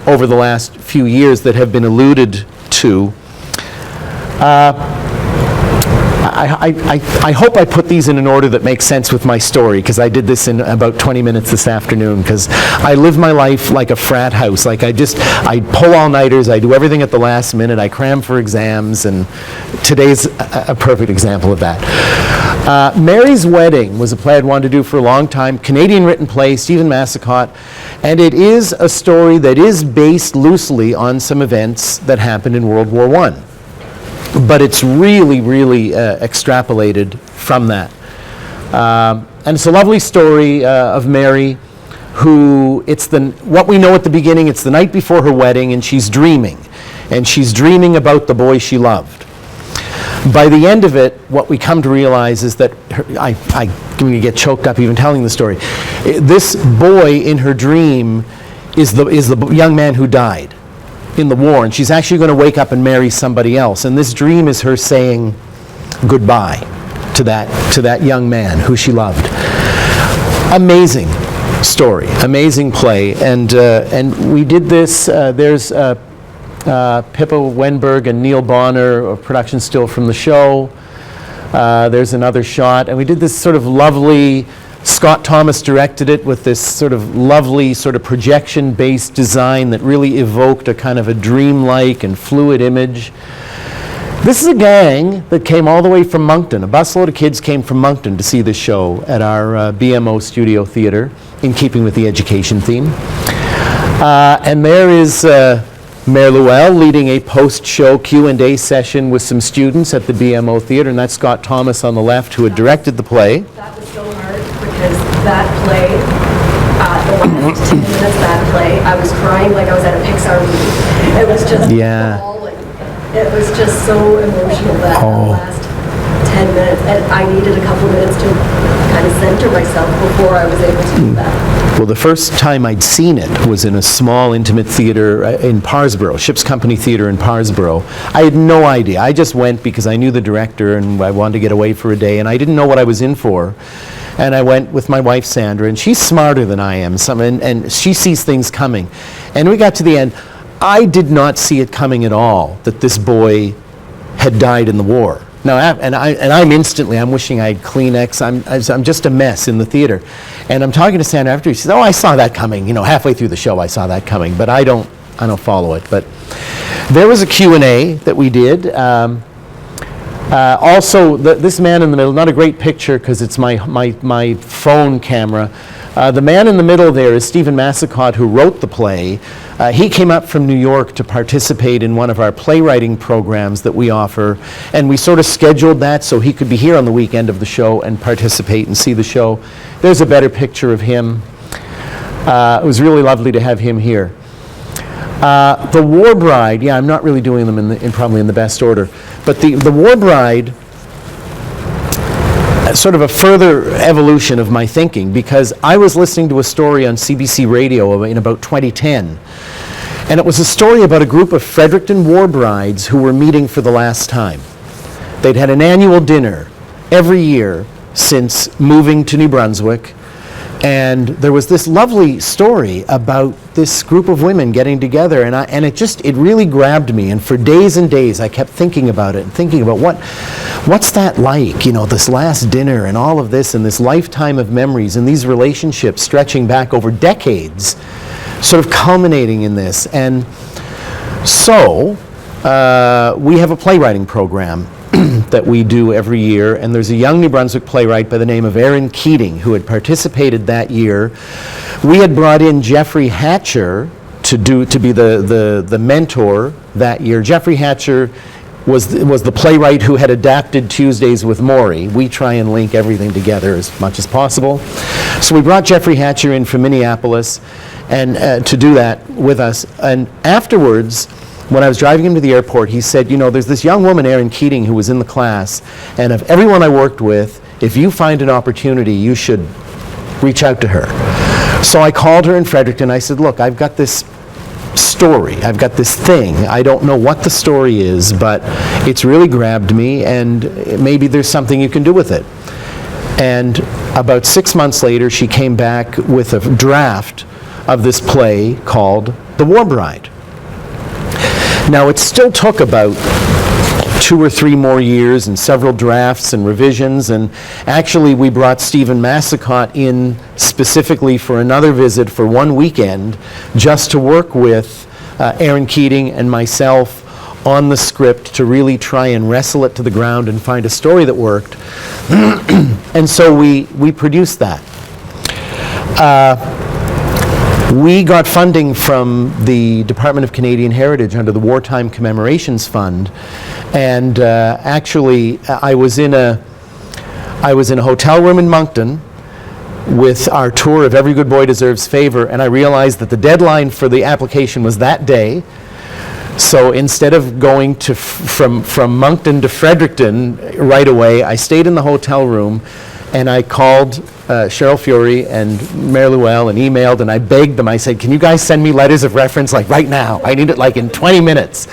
over the last few years that have been alluded to. I hope I put these in an order that makes sense with my story, because I did this in about 20 minutes this afternoon, because I live my life like a frat house. Like I pull all-nighters, I do everything at the last minute, I cram for exams, and today's a perfect example of that. Mary's Wedding was a play I'd wanted to do for a long time, Canadian written play, Stephen Massicott, and it is a story that is based loosely on some events that happened in World War I. But it's really, really extrapolated from that. And it's a lovely story of Mary, who, what we know at the beginning, it's the night before her wedding, and she's dreaming. And she's dreaming about the boy she loved. By the end of it, what we come to realize is that, I'm going to get choked up even telling the story. This boy in her dream is the young man who died in the war, and she's actually going to wake up and marry somebody else. And this dream is her saying goodbye to that young man who she loved. Amazing story, amazing play, and we did this. There's Pippa Wenberg and Neil Bonner, a production still from the show. There's another shot, and we did this sort of lovely. Scott Thomas directed it with this sort of lovely sort of projection-based design that really evoked a kind of a dreamlike and fluid image. This is a gang that came all the way from Moncton. A busload of kids came from Moncton to see this show at our BMO Studio Theatre, in keeping with the education theme. And there is Mayor Llewellyn leading a post-show Q&A session with some students at the BMO Theatre, and that's Scott Thomas on the left, who had directed the play. That was so hard, because that play, the last 10 minutes of that play, I was crying like I was at a Pixar movie. It was just bawling. It was just so emotional, that last 10 10 minutes, and I needed a couple minutes to kind of center myself before I was able to do that. Well, the first time I'd seen it was in a small, intimate theater in Parsboro, Ship's Company Theater in Parsboro. I had no idea. I just went because I knew the director and I wanted to get away for a day, and I didn't know what I was in for. And I went with my wife, Sandra, and she's smarter than I am, and she sees things coming. And we got to the end. I did not see it coming at all, that this boy had died in the war. Now, I'm wishing I had Kleenex. I'm just a mess in the theater. And I'm talking to Sandra after. She says, "Oh, I saw that coming. You know, halfway through the show, I saw that coming." But I don't follow it. But there was a Q&A that we did. Also, this man in the middle, not a great picture because it's my phone camera. The man in the middle there is Stephen Massicott, who wrote the play. He came up from New York to participate in one of our playwriting programs that we offer, and we sort of scheduled that so he could be here on the weekend of the show and participate and see the show. There's a better picture of him. It was really lovely to have him here. The War Bride, yeah, I'm not really doing them probably in the best order, but the War Bride, sort of a further evolution of my thinking, because I was listening to a story on CBC Radio in about 2010, and it was a story about a group of Fredericton war brides who were meeting for the last time. They'd had an annual dinner every year since moving to New Brunswick, and there was this lovely story about this group of women getting together, and it really grabbed me. And for days and days, I kept thinking about it and thinking about what's that like? You know, this last dinner and all of this, and this lifetime of memories, and these relationships stretching back over decades, sort of culminating in this. And so we have a playwriting program that we do every year, and there's a young New Brunswick playwright by the name of Aaron Keating who had participated that year. We had brought in Jeffrey Hatcher to be the mentor that year. Jeffrey Hatcher was the playwright who had adapted Tuesdays with Morrie. We try and link everything together as much as possible. So we brought Jeffrey Hatcher in from Minneapolis and to do that with us. And afterwards, when I was driving him to the airport, he said, "You know, there's this young woman, Erin Keating, who was in the class, and of everyone I worked with, if you find an opportunity, you should reach out to her." So I called her in Fredericton. I said, "Look, I've got this story. I've got this thing. I don't know what the story is, but it's really grabbed me, and maybe there's something you can do with it." And about 6 months later, she came back with a draft of this play called The War Bride. Now, it still took about 2 or 3 more years and several drafts and revisions, and actually we brought Stephen Massicott in specifically for another visit for one weekend just to work with Aaron Keating and myself on the script to really try and wrestle it to the ground and find a story that worked. And so we produced that. We got funding from the Department of Canadian Heritage under the Wartime Commemorations Fund, and actually I was in a hotel room in Moncton with our tour of Every Good Boy Deserves Favor, and I realized that the deadline for the application was that day. So instead of going from Moncton to Fredericton right away, I stayed in the hotel room and I called Cheryl Fury and Mary Llewellyn and emailed, and I begged them. I said, "Can you guys send me letters of reference like right now? I need it like in 20 minutes.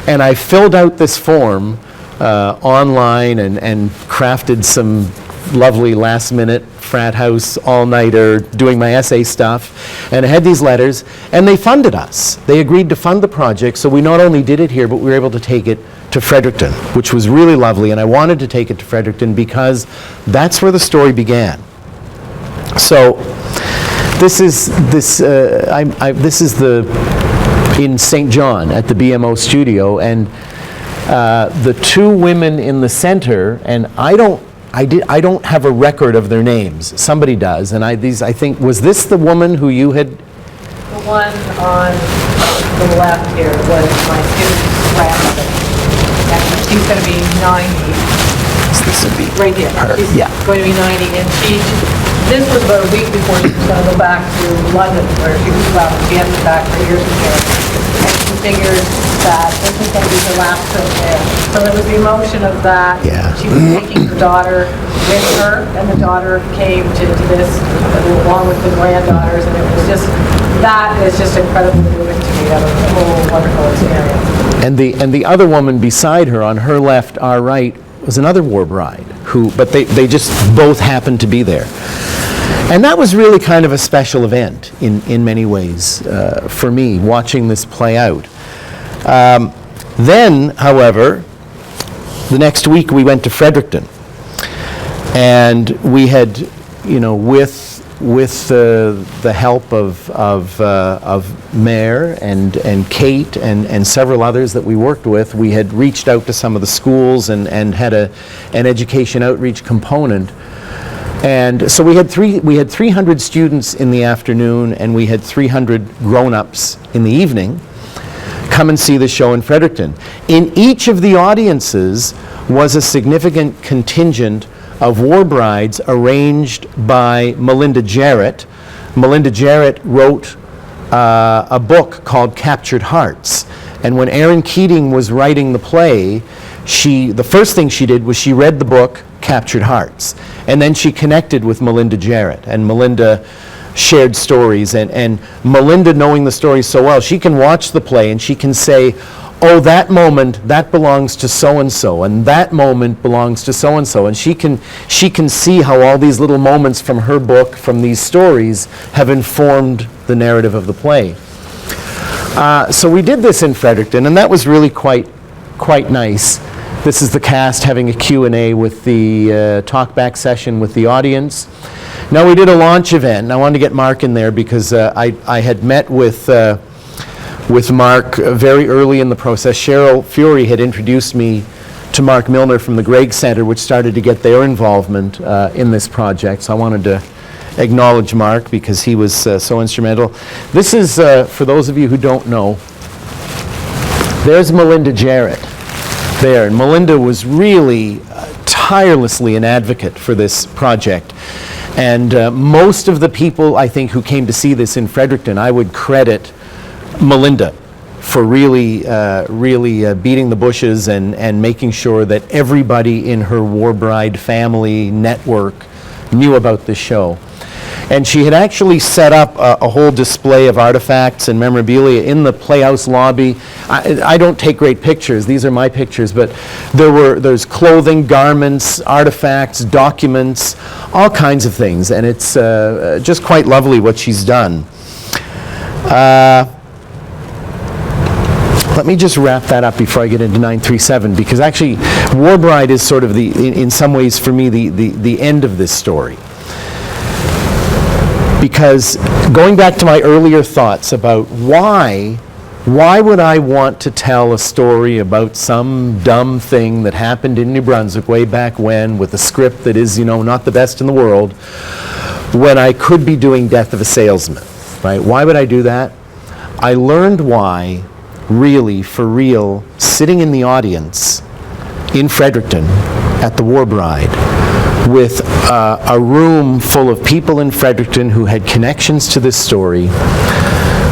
And I filled out this form online and crafted some lovely last-minute frat house all-nighter doing my essay stuff, and I had these letters, and they funded us. They agreed to fund the project, so we not only did it here, but we were able to take it to Fredericton, which was really lovely, and I wanted to take it to Fredericton because that's where the story began. So this is in Saint John at the BMO studio, and the 2 women in the center, and I don't have a record of their names. Somebody does, and I think, was this the woman who you had? The one on the left here was my student's grandmother. And she's going to be 90. This would be Right here. her. She's Yeah. going to be 90, and this was about a week before she was going to go back to London, where she was about to get back for years and years. And she figured that this was going to be the last trip there. So there was the emotion of that. Yeah. She was taking her daughter with her, and the daughter came to this along with the granddaughters, and it was just, that is just incredibly moving to me. That was a whole wonderful experience. And the other woman beside her, on her left, our right, was another war bride, but they just both happened to be there. And that was really kind of a special event in many ways for me, watching this play out. Then, however, the next week we went to Fredericton. And we had, with the help of Mayor and Kate and several others that we worked with, we had reached out to some of the schools and had an education outreach component. And so we had 300 students in the afternoon, and we had 300 grown-ups in the evening come and see the show in Fredericton. In each of the audiences was a significant contingent of war brides arranged by Melinda Jarrett. Melinda Jarrett wrote a book called Captured Hearts. And when Aaron Keating was writing the play, the first thing she did was she read the book Captured Hearts. And then she connected with Melinda Jarrett. And Melinda shared stories. And Melinda, knowing the stories so well, she can watch the play and she can say, oh, that moment, that belongs to so-and-so, and that moment belongs to so-and-so. And she can see how all these little moments from her book, from these stories, have informed the narrative of the play. So we did this in Fredericton, and that was really quite nice. This is the cast having a Q&A with the talk-back session with the audience. Now we did a launch event, and I wanted to get Mark in there because I had met with Mark very early in the process. Cheryl Fury had introduced me to Mark Milner from the Gregg Center, which started to get their involvement in this project. So I wanted to acknowledge Mark because he was so instrumental. This is, for those of you who don't know, there's Melinda Jarrett there. And Melinda was really tirelessly an advocate for this project. And most of the people, I think, who came to see this in Fredericton, I would credit Melinda for really beating the bushes and making sure that everybody in her War Bride family network knew about this show. And she had actually set up a whole display of artifacts and memorabilia in the Playhouse lobby. I don't take great pictures, these are my pictures, but there's clothing, garments, artifacts, documents, all kinds of things, and it's just quite lovely what she's done. Let me just wrap that up before I get into 937, because actually War Bride is sort of in some ways for me the end of this story. Because going back to my earlier thoughts about why would I want to tell a story about some dumb thing that happened in New Brunswick way back when with a script that is, not the best in the world, when I could be doing Death of a Salesman, right? Why would I do that? I learned why, really, for real, sitting in the audience in Fredericton at the War Bride with a room full of people in Fredericton who had connections to this story,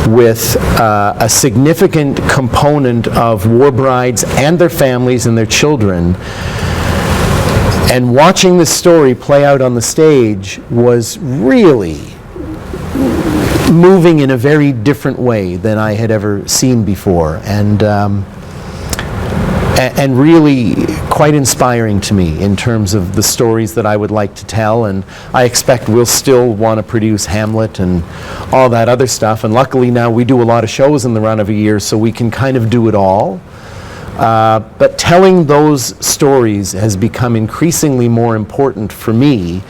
with a significant component of war brides and their families and their children, and watching this story play out on the stage was really moving in a very different way than I had ever seen before, and really quite inspiring to me in terms of the stories that I would like to tell. And I expect we'll still want to produce Hamlet and all that other stuff, and luckily now we do a lot of shows in the run of a year, so we can kind of do it all. But telling those stories has become increasingly more important for me,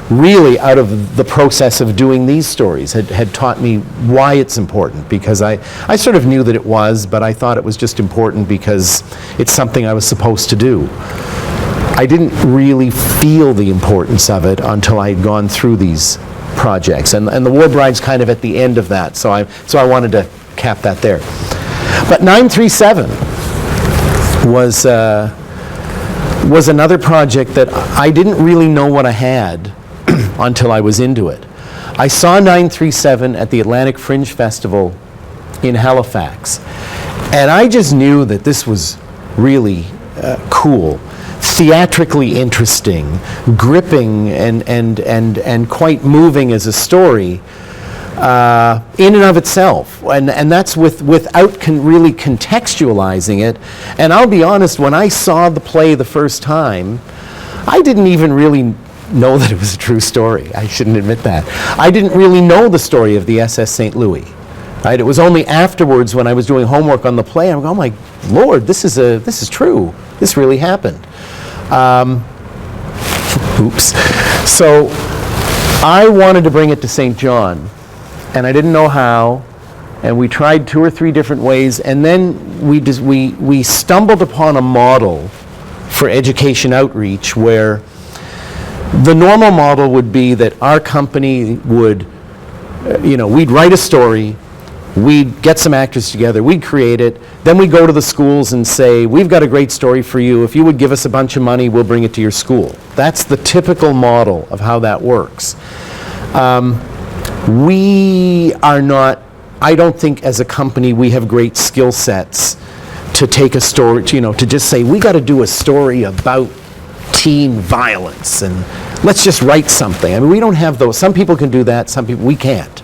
really out of the process of doing these stories, had taught me why it's important, because I sort of knew that it was, but I thought it was just important because it's something I was supposed to do. I didn't really feel the importance of it until I had gone through these projects, and the War Bride's kind of at the end of that, so I wanted to cap that there. But 937 was another project that I didn't really know what I had until I was into it. I saw 937 at the Atlantic Fringe Festival in Halifax, And I just knew that this was really cool, theatrically interesting, gripping, and quite moving as a story in and of itself. And that's without really contextualizing it. And I'll be honest, when I saw the play the first time, I didn't even really know that it was a true story. I shouldn't admit that. I didn't really know the story of the SS St. Louis. Right? It was only afterwards when I was doing homework on the play, I'm going, oh my Lord, this is true. This really happened. Oops. So I wanted to bring it to Saint John, and I didn't know how, and we tried 2 or 3 different ways, and then we stumbled upon a model for education outreach where the normal model would be that our company would, we'd write a story, we'd get some actors together, we'd create it, then we'd go to the schools and say, we've got a great story for you. If you would give us a bunch of money, we'll bring it to your school. That's the typical model of how that works. We are not, I don't think as a company we have great skill sets to take a story, to just say, we got to do a story about teen violence and let's just write something. I mean, we don't have those. Some people can do that, some people, we can't.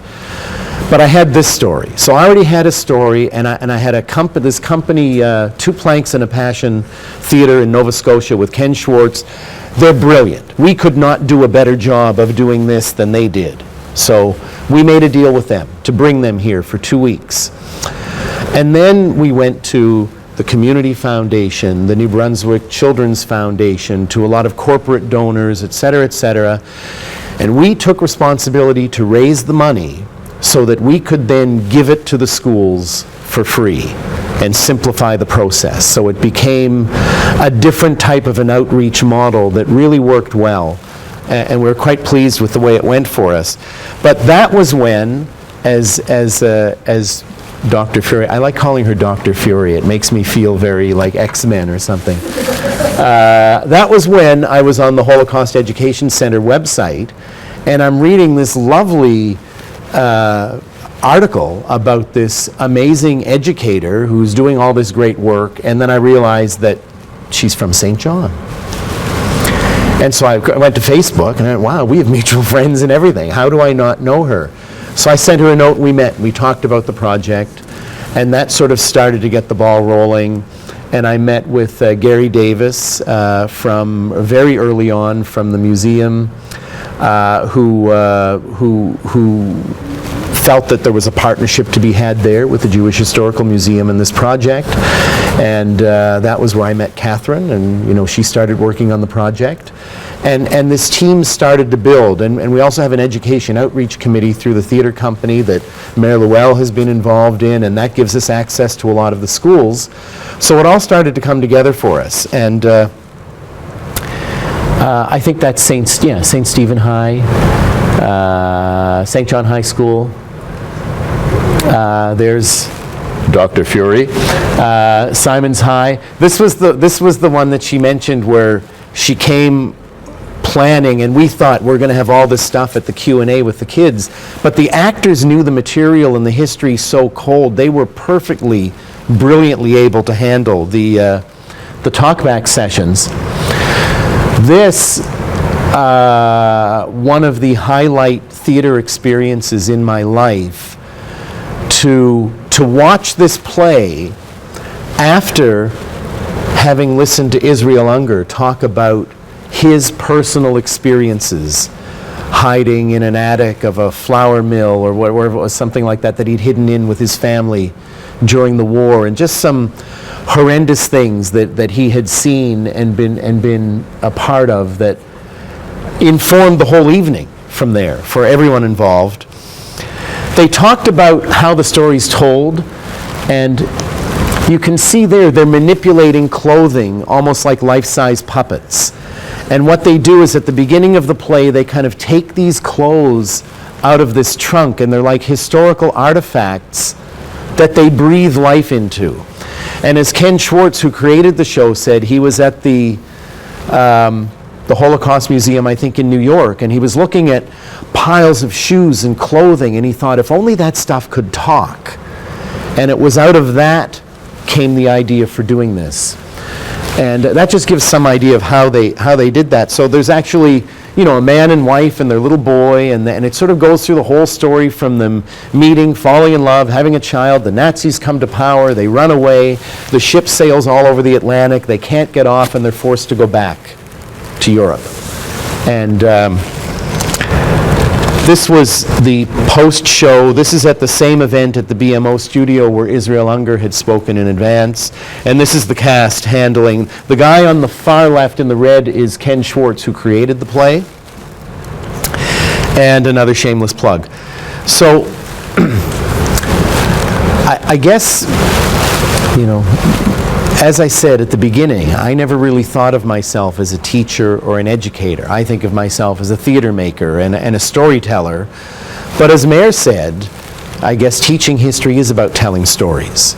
But I had this story. So I already had a story, and I had this company, 2 Planks and a Passion Theater in Nova Scotia with Ken Schwartz. They're brilliant. We could not do a better job of doing this than they did. So we made a deal with them to bring them here for 2 weeks. And then we went to the Community Foundation, the New Brunswick Children's Foundation, to a lot of corporate donors, et cetera, and we took responsibility to raise the money so that we could then give it to the schools for free and simplify the process. So it became a different type of an outreach model that really worked well, and we're quite pleased with the way it went for us. But that was when, as Dr. Fury, I like calling her Dr. Fury. It makes me feel very like X-Men or something. That was when I was on the Holocaust Education Center website, and I'm reading this lovely article about this amazing educator who's doing all this great work, and then I realized that she's from Saint John. And so I went to Facebook, and I went, wow, we have mutual friends and everything. How do I not know her? So I sent her a note, we met, we talked about the project, and that sort of started to get the ball rolling. And I met with Gary Davis from very early on from the museum, who felt that there was a partnership to be had there with the Jewish Historical Museum and this project. And that was where I met Catherine, and she started working on the project. And this team started to build, and we also have an education outreach committee through the theater company that Mayor Llewellyn has been involved in, and that gives us access to a lot of the schools. So it all started to come together for us, and I think that's St. Stephen High, St. John High School. There's Dr. Fury, Simon's High. This was the one that she mentioned where she came planning, and we thought we're going to have all this stuff at the Q&A with the kids, but the actors knew the material and the history so cold, they were perfectly, brilliantly able to handle the talkback sessions. This, one of the highlight theater experiences in my life, to watch this play after having listened to Israel Unger talk about his personal experiences hiding in an attic of a flour mill or whatever it was, something like that he'd hidden in with his family during the war, and just some horrendous things that he had seen and been a part of that informed the whole evening from there for everyone involved. They talked about how the story's told, and you can see there they're manipulating clothing almost like life-size puppets. And what they do is at the beginning of the play, they kind of take these clothes out of this trunk, and they're like historical artifacts that they breathe life into. And as Ken Schwartz, who created the show, said, he was at the Holocaust Museum, I think in New York, and he was looking at piles of shoes and clothing, and he thought, if only that stuff could talk. And it was out of that came the idea for doing this. And that just gives some idea of how they did that. So there's actually, a man and wife and their little boy, and it sort of goes through the whole story from them meeting, falling in love, having a child. The Nazis come to power, they run away, the ship sails all over the Atlantic, they can't get off, and they're forced to go back to Europe. And this was the post-show. This is at the same event at the BMO studio where Israel Unger had spoken in advance. And this is the cast handling. The guy on the far left in the red is Ken Schwartz, who created the play. And another shameless plug. So, I guess, as I said at the beginning, I never really thought of myself as a teacher or an educator. I think of myself as a theater maker and a storyteller. But as Mayor said, I guess teaching history is about telling stories.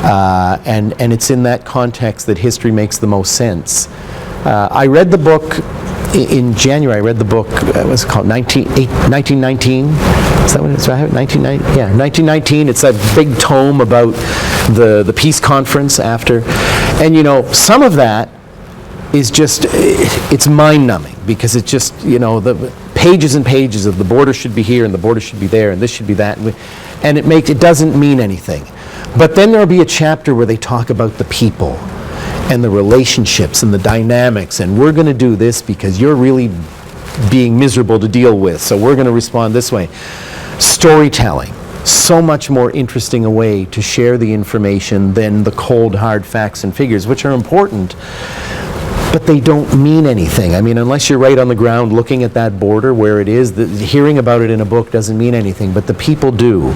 And it's in that context that history makes the most sense. I read the book in January. I read the book, what's it called, 1919? Is that what it is? Do I have it? 1919? Yeah, 1919. It's that big tome about the peace conference after. And, some of that is just, it's mind-numbing because it's just, the pages and pages of the border should be here and the border should be there and this should be that. And it doesn't mean anything. But then there'll be a chapter where they talk about the people and the relationships and the dynamics, and we're going to do this because you're really being miserable to deal with, so we're going to respond this way. Storytelling, so much more interesting a way to share the information than the cold, hard facts and figures, which are important, but they don't mean anything. I mean, unless you're right on the ground looking at that border where it is, hearing about it in a book doesn't mean anything, but the people do.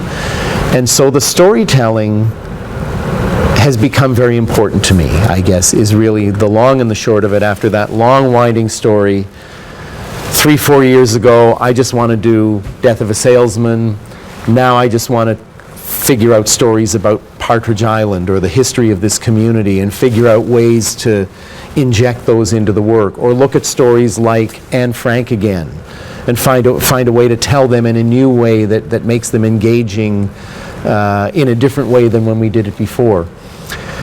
And so the storytelling has become very important to me, I guess, is really the long and the short of it. After that long, winding story, 3-4 years ago, I just want to do Death of a Salesman. Now I just want to figure out stories about Partridge Island or the history of this community and figure out ways to inject those into the work, or look at stories like Anne Frank again and find a way to tell them in a new way that makes them engaging in a different way than when we did it before.